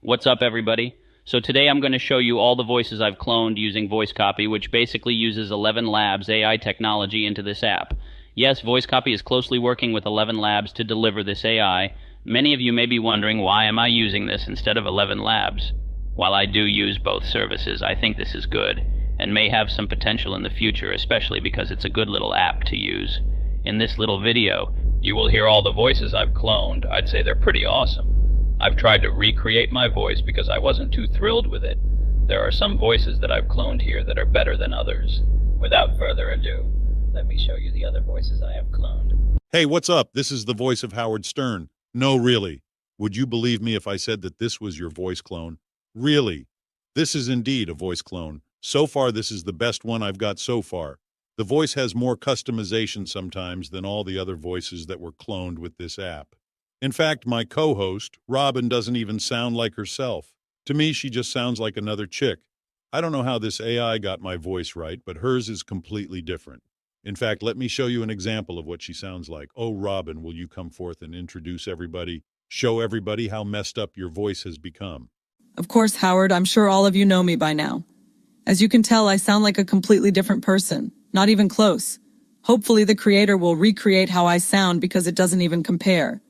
What's up, everybody? So today I'm going to show you all the voices I've cloned using VoiceCopy, which basically uses 11 Labs AI technology into this app. Yes, VoiceCopy is closely working with 11 Labs to deliver this AI. Many of you may be wondering, why am I using this instead of 11 Labs? While I do use both services, I think this is good, and may have some potential in the future, especially because it's a good little app to use. In this little video, you will hear all the voices I've cloned. I'd say they're pretty awesome. I've tried to recreate my voice because I wasn't too thrilled with it. There are some voices that I've cloned here that are better than others. Without further ado, let me show you the other voices I have cloned. Hey, what's up? This is the voice of Howard Stern. No, really. Would you believe me if I said that this was your voice clone? Really. This is indeed a voice clone. So far, this is the best one I've got so far. The voice has more customization sometimes than all the other voices that were cloned with this app. In fact, my co-host, Robin, doesn't even sound like herself. To me, she just sounds like another chick. I don't know how this AI got my voice right, but hers is completely different. In fact, let me show you an example of what she sounds like. Oh, Robin, will you come forth and introduce everybody? Show everybody how messed up your voice has become. Of course, Howard, I'm sure all of you know me by now. As you can tell, I sound like a completely different person. Not even close. Hopefully the creator will recreate how I sound because it doesn't even compare.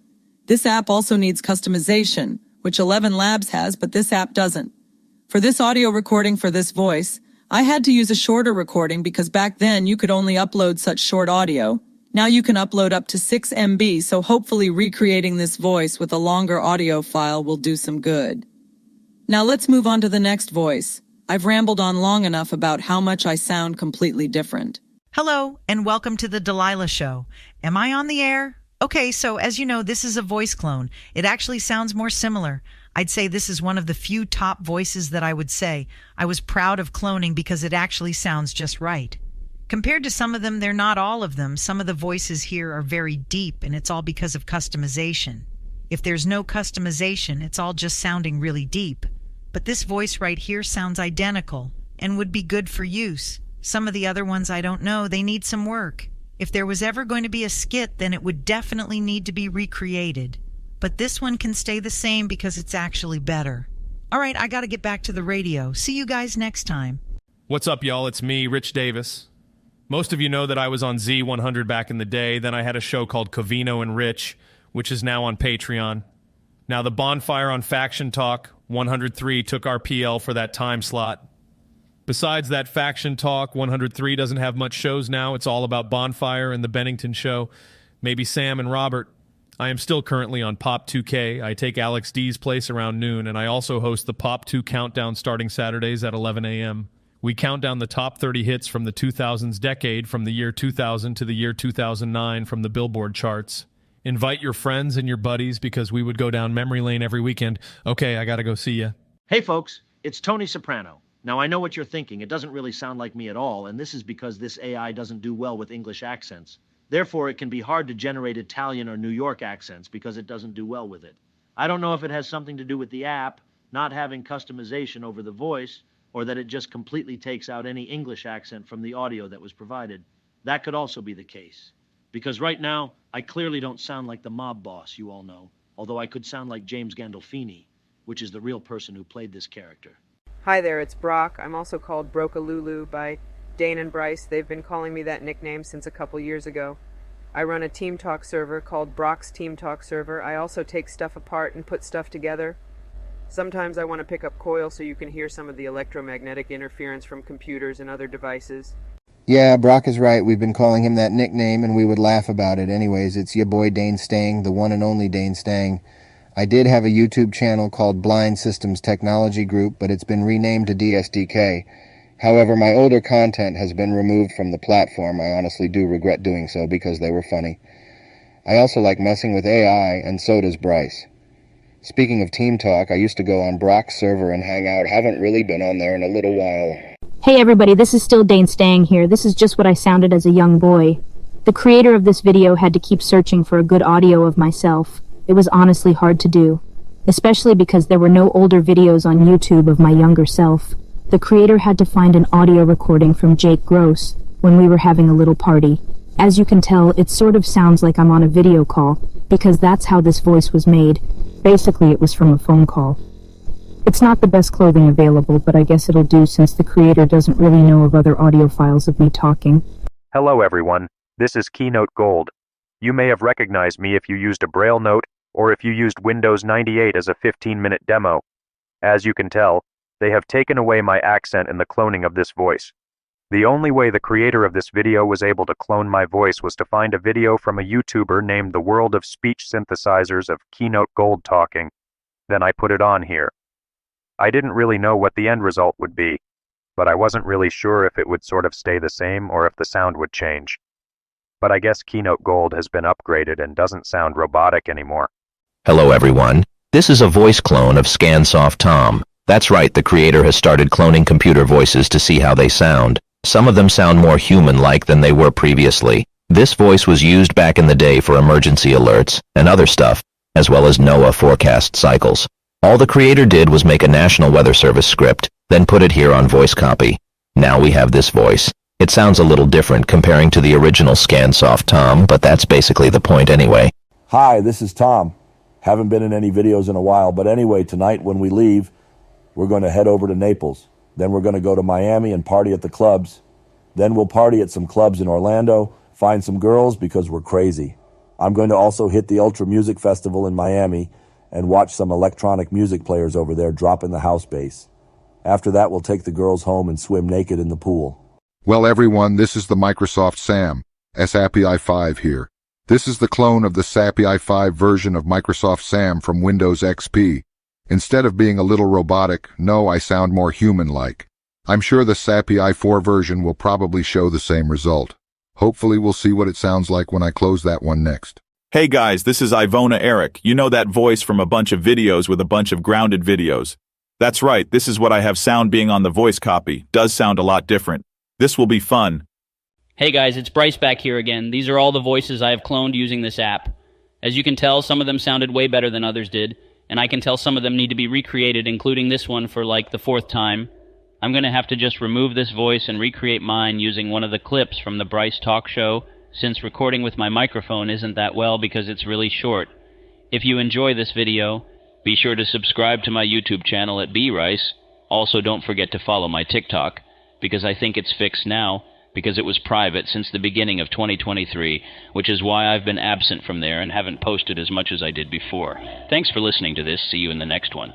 This app also needs customization, which 11 Labs has, but this app doesn't. For this audio recording for this voice, I had to use a shorter recording because back then you could only upload such short audio. Now you can upload up to 6 MB, so hopefully recreating this voice with a longer audio file will do some good. Now let's move on to the next voice. I've rambled on long enough about how much I sound completely different. Hello, and welcome to the Delilah Show. Am I on the air? Okay, so as you know, this is a voice clone. It actually sounds more similar. I'd say this is one of the few top voices that I would say I was proud of cloning because it actually sounds just right. Compared to some of them, they're not all of them. Some of the voices here are very deep, and it's all because of customization. If there's no customization, it's all just sounding really deep. But this voice right here sounds identical and would be good for use. Some of the other ones I don't know, they need some work. If there was ever going to be a skit, then it would definitely need to be recreated. But this one can stay the same because it's actually better. All right, I got to get back to the radio. See you guys next time. What's up, y'all? It's me, Rich Davis. Most of you know that I was on Z100 back in the day. Then I had a show called Covino and Rich, which is now on Patreon. Now the Bonfire on Faction Talk 103 took our PL for that time slot. Besides that Faction Talk, 103 doesn't have much shows now. It's all about Bonfire and the Bennington Show. Maybe Sam and Robert. I am still currently on Pop 2K. I take Alex D's place around noon, and I also host the Pop 2 Countdown starting Saturdays at 11 a.m. We count down the top 30 hits from the 2000s decade, from the year 2000 to the year 2009 from the Billboard charts. Invite your friends and your buddies because we would go down memory lane every weekend. Okay, I gotta go see ya. Hey folks, it's Tony Soprano. Now I know what you're thinking. It doesn't really sound like me at all, and this is because this AI doesn't do well with English accents. Therefore, it can be hard to generate Italian or New York accents because it doesn't do well with it. I don't know if it has something to do with the app, not having customization over the voice, or that it just completely takes out any English accent from the audio that was provided. That could also be the case. Because right now, I clearly don't sound like the mob boss, you all know, although I could sound like James Gandolfini, which is the real person who played this character. Hi there, it's Brock. I'm also called Brokalulu by Dane and Bryce. They've been calling me that nickname since a couple years ago. I run a Team Talk server called Brock's Team Talk server. I also take stuff apart and put stuff together. Sometimes I want to pick up coil so you can hear some of the electromagnetic interference from computers and other devices. Yeah, Brock is right. We've been calling him that nickname and we would laugh about it. Anyways, it's your boy Dane Stang, the one and only Dane Stang. I did have a YouTube channel called Blind Systems Technology Group, but it's been renamed to DSDK. However, my older content has been removed from the platform. I honestly do regret doing so because they were funny. I also like messing with AI, and so does Bryce. Speaking of Team Talk, I used to go on Brock's server and hang out. Haven't really been on there in a little while. Hey everybody, this is still Dane Stang here. This is just what I sounded as a young boy. The creator of this video had to keep searching for a good audio of myself. It was honestly hard to do, especially because there were no older videos on YouTube of my younger self. The creator had to find an audio recording from Jake Gross when we were having a little party. As you can tell, it sort of sounds like I'm on a video call, because that's how this voice was made. Basically, it was from a phone call. It's not the best clothing available, but I guess it'll do since the creator doesn't really know of other audio files of me talking. Hello everyone, this is Keynote Gold. You may have recognized me if you used a Braille note or if you used Windows 98 as a 15-minute demo. As you can tell, they have taken away my accent in the cloning of this voice. The only way the creator of this video was able to clone my voice was to find a video from a YouTuber named The World of Speech Synthesizers of Keynote Gold talking. Then I put it on here. I didn't really know what the end result would be, but I wasn't really sure if it would sort of stay the same or if the sound would change. But I guess Keynote Gold has been upgraded and doesn't sound robotic anymore. Hello everyone, this is a voice clone of Scansoft Tom. That's right, the creator has started cloning computer voices to see how they sound. Some of them sound more human-like than they were previously. This voice was used back in the day for emergency alerts and other stuff, as well as NOAA forecast cycles. All the creator did was make a National Weather Service script, then put it here on VoiceCopy. Now we have this voice. It sounds a little different comparing to the original Scansoft Tom, but that's basically the point anyway. Hi, this is Tom. Haven't been in any videos in a while, but anyway, tonight when we leave, we're going to head over to Naples. Then we're going to go to Miami and party at the clubs. Then we'll party at some clubs in Orlando, find some girls because we're crazy. I'm going to also hit the Ultra Music Festival in Miami and watch some electronic music players over there drop in the house bass. After that, we'll take the girls home and swim naked in the pool. Well everyone, this is the Microsoft Sam, SAPI i5 here. This is the clone of the SAPI i5 version of Microsoft Sam from Windows XP. Instead of being a little robotic, no, I sound more human-like. I'm sure the SAPI i4 version will probably show the same result. Hopefully we'll see what it sounds like when I close that one next. Hey guys, this is Ivona Eric. You know that voice from a bunch of videos with a bunch of grounded videos. That's right, this is what I have sound being on the voice copy. Does sound a lot different. This will be fun. Hey guys, it's Bryce back here again. These are all the voices I have cloned using this app. As you can tell, some of them sounded way better than others did, and I can tell some of them need to be recreated, including this one for like the 4th time. I'm going to have to just remove this voice and recreate mine using one of the clips from the Bryce talk show, since recording with my microphone isn't that well because it's really short. If you enjoy this video, be sure to subscribe to my YouTube channel at brice. Also, don't forget to follow my TikTok, because I think it's fixed now, because it was private since the beginning of 2023, which is why I've been absent from there and haven't posted as much as I did before. Thanks for listening to this. See you in the next one.